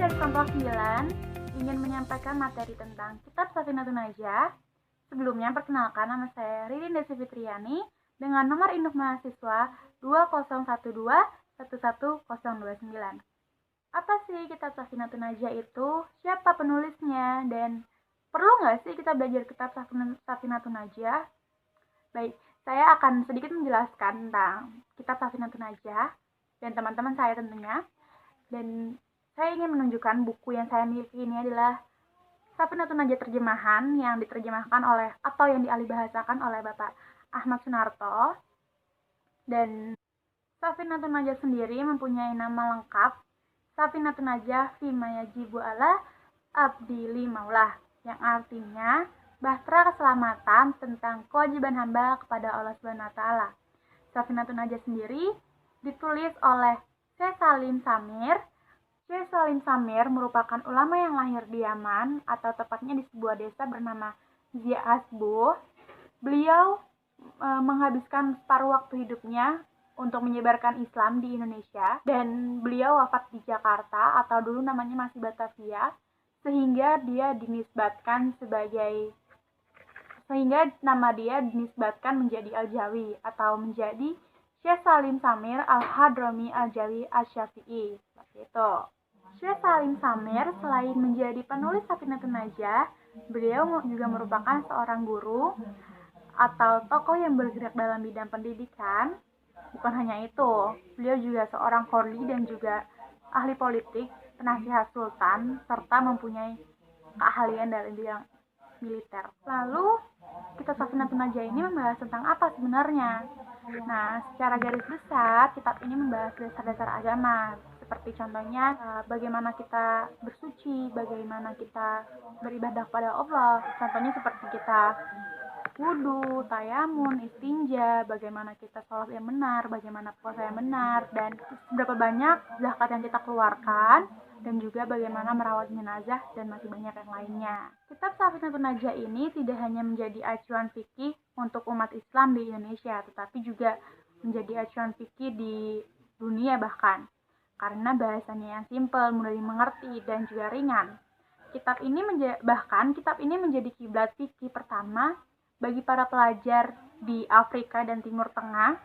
dari kelompok 9 ingin menyampaikan materi tentang Kitab Safinatun Najah. Sebelumnya, perkenalkan, nama saya Ririn Desi Fitriani dengan nomor induk mahasiswa 2012-11029. Apa sih Kitab Safinatun Najah itu? Siapa penulisnya? Dan perlu nggak sih kita belajar Kitab Safinatun Najah? Baik, saya akan sedikit menjelaskan tentang Kitab Safinatun Najah dan teman-teman saya tentunya. Dan saya ingin menunjukkan buku yang saya miliki ini adalah Safinatun Najah terjemahan yang diterjemahkan oleh atau yang dialihbahasakan oleh Bapak Ahmad Sunarto. Dan Safinatun Najah sendiri mempunyai nama lengkap Safinatun Najah Fima Yajibu ala Abdi li Maulah, yang artinya bahtera keselamatan tentang kewajiban hamba kepada Allah Subhanahu wa taala. Safinatun Najah sendiri ditulis oleh Syekh Salim Samir. Syekh Salim Samir merupakan ulama yang lahir di Yaman, atau tepatnya di sebuah desa bernama Zia Asbuh. Beliau menghabiskan separuh waktu hidupnya untuk menyebarkan Islam di Indonesia, dan beliau wafat di Jakarta atau dulu namanya masih Batavia, sehingga nama dia dinisbatkan menjadi Al-Jawi atau menjadi Syekh Salim Samir Al-Hadrami Al-Jawi Asy-Syafi'i. Seperti itu. Syekh Salim Samir selain menjadi penulis Safinatun Najah, beliau juga merupakan seorang guru atau tokoh yang bergerak dalam bidang pendidikan. Bukan hanya itu, beliau juga seorang qadhi dan juga ahli politik, penasihat sultan, serta mempunyai keahlian dalam bidang militer. Lalu, Kitab Safinatun Najah ini membahas tentang apa sebenarnya? Nah, secara garis besar, kitab ini membahas dasar-dasar agama, seperti contohnya bagaimana kita bersuci, bagaimana kita beribadah kepada Allah. Contohnya seperti kita wudu, tayamun, istinja, bagaimana kita sholat yang benar, bagaimana puasa yang benar, dan seberapa banyak zakat yang kita keluarkan, dan juga bagaimana merawat jenazah, dan masih banyak yang lainnya. Kitab Safinatun Najah ini tidak hanya menjadi acuan fikih untuk umat Islam di Indonesia, tetapi juga menjadi acuan fikih di dunia bahkan, karena bahasanya yang simpel, mudah dimengerti, dan juga ringan. Kitab ini menjadi kiblat fikih pertama bagi para pelajar di Afrika dan Timur Tengah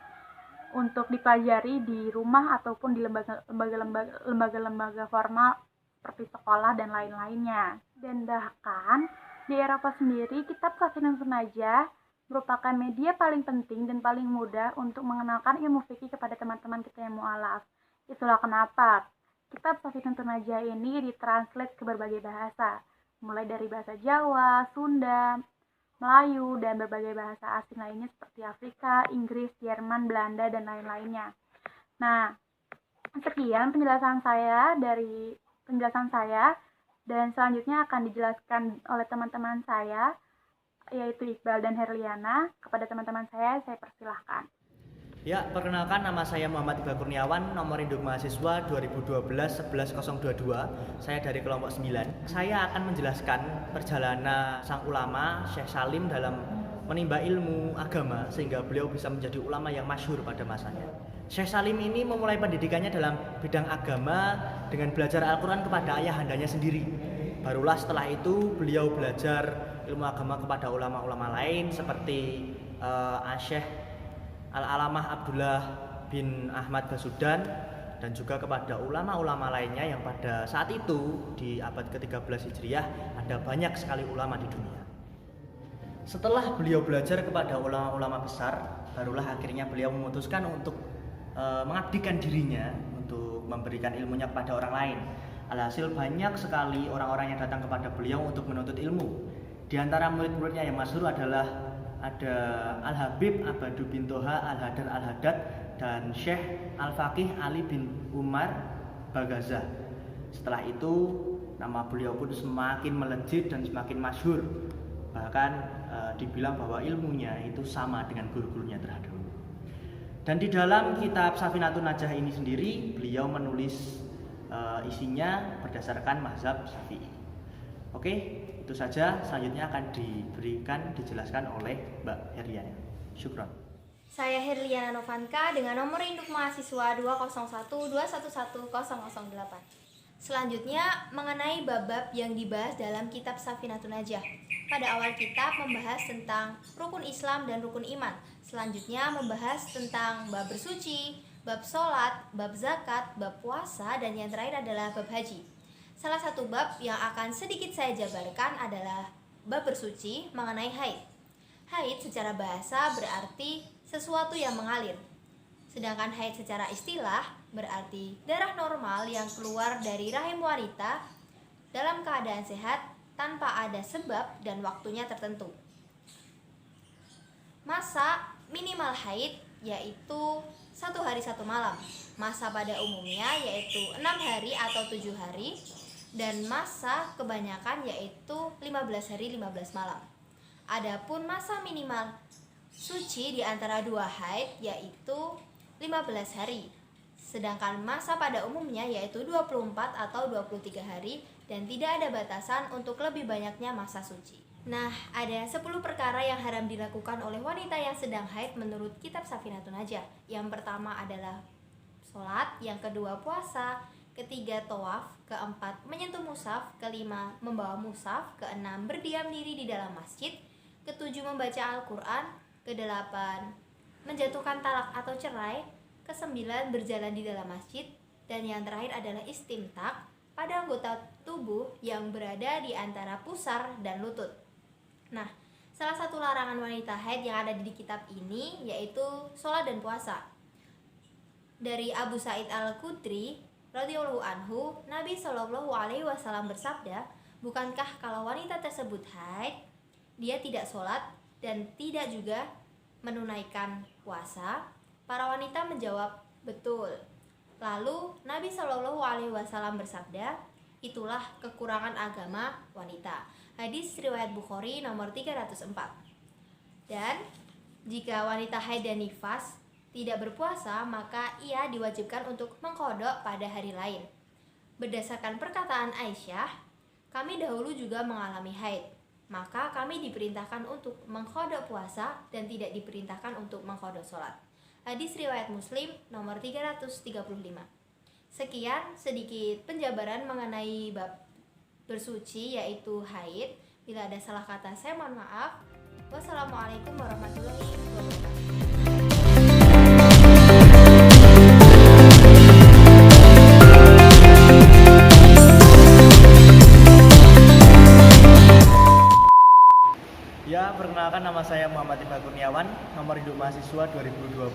untuk dipelajari di rumah ataupun di lembaga-lembaga formal seperti sekolah dan lain-lainnya. Dan bahkan di Eropa sendiri, Kitab Safinatun Najah merupakan media paling penting dan paling mudah untuk mengenalkan ilmu fikih kepada teman-teman kita yang mu'alaf. Itulah kenapa Kitab Safinatun Najah ini ditranslate ke berbagai bahasa, mulai dari bahasa Jawa, Sunda, Melayu, dan berbagai bahasa asing lainnya seperti Afrika, Inggris, Jerman, Belanda, dan lain-lainnya. Nah, sekian penjelasan saya, dan selanjutnya akan dijelaskan oleh teman-teman saya, yaitu Iqbal dan Herliana. Kepada teman-teman saya persilahkan. Ya, perkenalkan, nama saya Muhammad Iqbal Kurniawan, nomor induk mahasiswa 2012-11022. Saya dari kelompok 9. Saya akan menjelaskan perjalanan sang ulama Syekh Salim dalam menimba ilmu agama sehingga beliau bisa menjadi ulama yang masyhur pada masanya. Syekh Salim ini memulai pendidikannya dalam bidang agama dengan belajar Al-Quran kepada ayahandanya sendiri. Barulah setelah itu beliau belajar ilmu agama kepada ulama-ulama lain seperti Syekh Al-Alamah Abdullah bin Ahmad Basudan, dan juga kepada ulama-ulama lainnya yang pada saat itu di abad ke-13 Hijriah ada banyak sekali ulama di dunia. Setelah beliau belajar kepada ulama-ulama besar, barulah akhirnya beliau memutuskan untuk mengabdikan dirinya untuk memberikan ilmunya kepada orang lain. Alhasil banyak sekali orang-orang yang datang kepada beliau untuk menuntut ilmu. Di antara murid-muridnya yang masyhur adalah ada Al-Habib Abadu bin Toha Al-Hadar Al-Haddad dan Syekh Al-Faqih Ali bin Umar Baghaza. Setelah itu nama beliau pun semakin melejit dan semakin masyhur. Bahkan dibilang bahwa ilmunya itu sama dengan guru-gurunya terdahulu. Dan di dalam kitab Safinatun Najah ini sendiri beliau menulis isinya berdasarkan mazhab Syafi'i. Oke, itu saja. Selanjutnya akan dijelaskan oleh Mbak Herliana. Syukron. Saya Herliana Novanka dengan nomor induk mahasiswa 201211008. Selanjutnya mengenai bab-bab yang dibahas dalam kitab Safinatun Najah. Pada awal kitab membahas tentang rukun Islam dan rukun iman. Selanjutnya membahas tentang bab bersuci, bab sholat, bab zakat, bab puasa, dan yang terakhir adalah bab haji. Salah satu bab yang akan sedikit saya jabarkan adalah bab bersuci mengenai haid. Haid secara bahasa berarti sesuatu yang mengalir. Sedangkan haid secara istilah berarti darah normal yang keluar dari rahim wanita dalam keadaan sehat tanpa ada sebab dan waktunya tertentu. Masa minimal haid yaitu 1 hari 1 malam. Masa pada umumnya yaitu 6 hari atau 7 hari. Dan masa kebanyakan yaitu 15 hari 15 malam. Adapun masa minimal suci di antara 2 haid yaitu 15 hari. Sedangkan masa pada umumnya yaitu 24 atau 23 hari dan tidak ada batasan untuk lebih banyaknya masa suci. Nah, ada 10 perkara yang haram dilakukan oleh wanita yang sedang haid menurut kitab Safinatun Najah. Yang pertama adalah sholat, yang kedua puasa, ketiga tawaf, keempat menyentuh mushaf, kelima membawa mushaf, keenam berdiam diri di dalam masjid, ketujuh membaca Al-Quran, kedelapan menjatuhkan talak atau cerai, kesembilan berjalan di dalam masjid, dan yang terakhir adalah istimtak pada anggota tubuh yang berada di antara pusar dan lutut. Nah, salah satu larangan wanita haid yang ada di kitab ini yaitu sholat dan puasa. Dari Abu Sa'id Al-Khudri radhiyallahu anhu, Nabi Shallallahu alaihi wasallam bersabda, "Bukankah kalau wanita tersebut haid, dia tidak sholat dan tidak juga menunaikan puasa?" Para wanita menjawab, "Betul." Lalu Nabi Shallallahu alaihi wasallam bersabda, "Itulah kekurangan agama wanita." Hadis riwayat Bukhari nomor 304. Dan jika wanita haid dan nifas tidak berpuasa, maka ia diwajibkan untuk mengqadha pada hari lain. Berdasarkan perkataan Aisyah, kami dahulu juga mengalami haid, maka kami diperintahkan untuk mengqadha puasa dan tidak diperintahkan untuk mengqadha sholat. Hadis riwayat Muslim nomor 335. Sekian sedikit penjabaran mengenai bab bersuci yaitu haid. Bila ada salah kata saya mohon maaf. Wassalamualaikum warahmatullahi wabarakatuh. Ya, perkenalkan nama saya Muhammad Iqbal Kurniawan, nomor induk mahasiswa 2020.